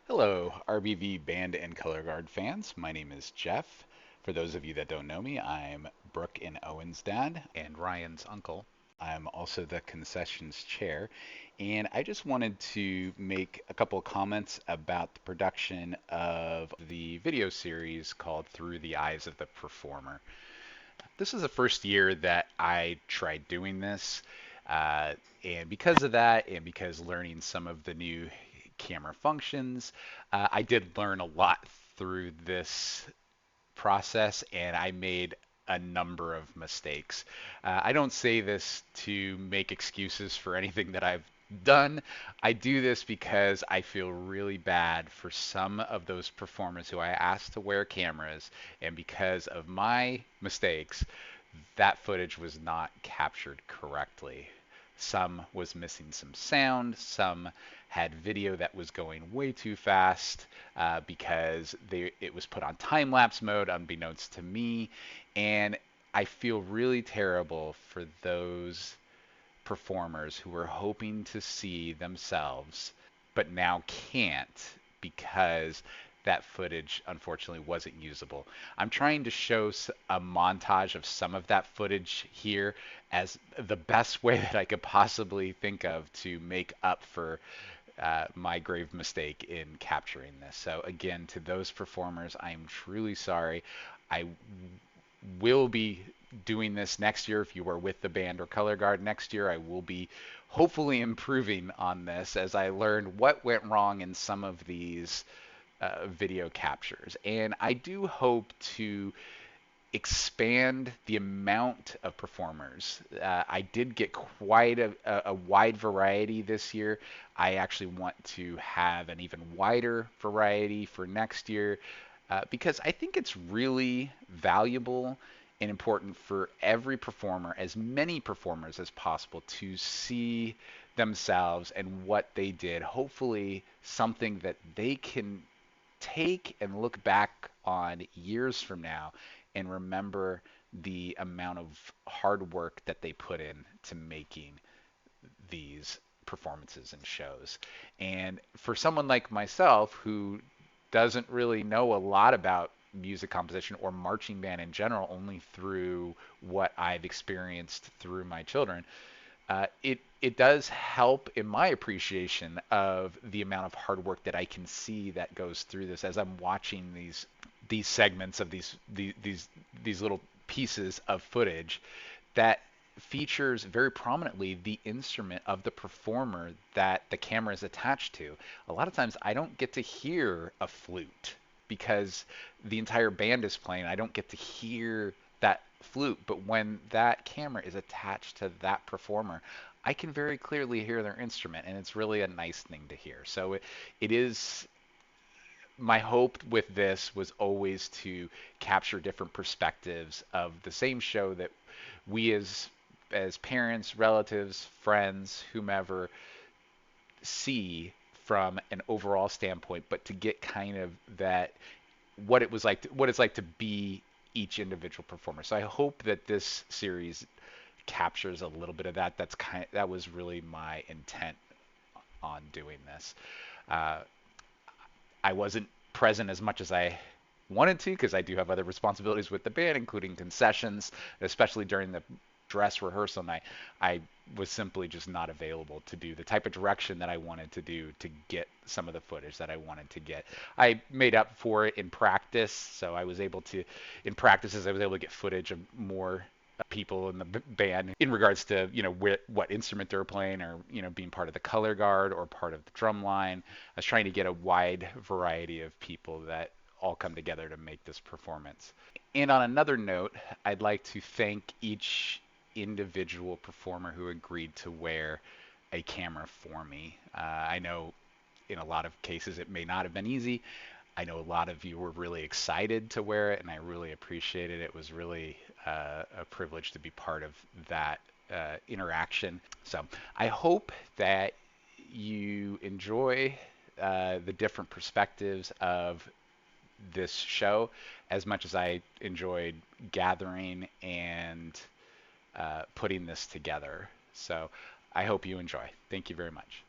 Hello, RBV Band and Color Guard fans. My name is Jeff. For those of you that don't know me, I'm Brooke and Owen's dad and Ryan's uncle. I'm also the concessions chair, and I just wanted to make a couple of comments about the production of the video series called Through the Eyes of the Performer. This is the first year that I tried doing this, uh, and because of that, and because learning some of the new camera functions, I did learn a lot through this process, and I made a number of mistakes. I don't say this to make excuses for anything that I've done. I do this because I feel really bad for some of those performers who I asked to wear cameras, and because of my mistakes, that footage was not captured correctly. Some was missing some sound, some had video that was going way too fast because it was put on time lapse mode unbeknownst to me. And I feel really terrible for those performers who were hoping to see themselves but now can't because that footage unfortunately wasn't usable. I'm trying to show a montage of some of that footage here as the best way that I could possibly think of to make up for my grave mistake in capturing this. So again, to those performers, I am truly sorry. I will be doing this next year. If you are with the band or color guard next year, I will be hopefully improving on this as I learned what went wrong in some of these video captures. And I do hope to expand the amount of performers. I did get quite a wide variety this year. I actually want to have an even wider variety for next year because I think it's really valuable and important for every performer, as many performers as possible, to see themselves and what they did. Hopefully, something that they can take and look back on years from now and remember the amount of hard work that they put in to making these performances and shows. And for someone like myself who doesn't really know a lot about music composition or marching band in general, only through what I've experienced through my children, it does help in my appreciation of the amount of hard work that I can see that goes through this as I'm watching these segments of these little pieces of footage that features very prominently the instrument of the performer that the camera is attached to. A lot of times I don't get to hear a flute because the entire band is playing. I don't get to hear that flute, but when that camera is attached to that performer, I can very clearly hear their instrument, and it's really a nice thing to hear. So it is my hope with this was always to capture different perspectives of the same show that we as parents, relatives, friends, whomever see from an overall standpoint, but to get kind of that what it's like to be each individual performer. So I hope that this series captures a little bit of that. That was really my intent on doing this. Uh, I wasn't present as much as I wanted to because I do have other responsibilities with the band, including concessions, especially during the dress rehearsal night. I was simply just not available to do the type of direction that I wanted to do to get some of the footage that I wanted to get. I made up for it in practice, so I was able to, in practices, I was able to get footage of more people in the band in regards to what instrument they're playing or being part of the color guard or part of the drum line. I was trying to get a wide variety of people that all come together to make this performance. And on another note, I'd like to thank each individual performer who agreed to wear a camera for me. I know in a lot of cases it may not have been easy. I know a lot of you were really excited to wear it, and I really appreciate it. It was really a privilege to be part of that interaction. So I hope that you enjoy the different perspectives of this show as much as I enjoyed gathering and putting this together. So I hope you enjoy. Thank you very much.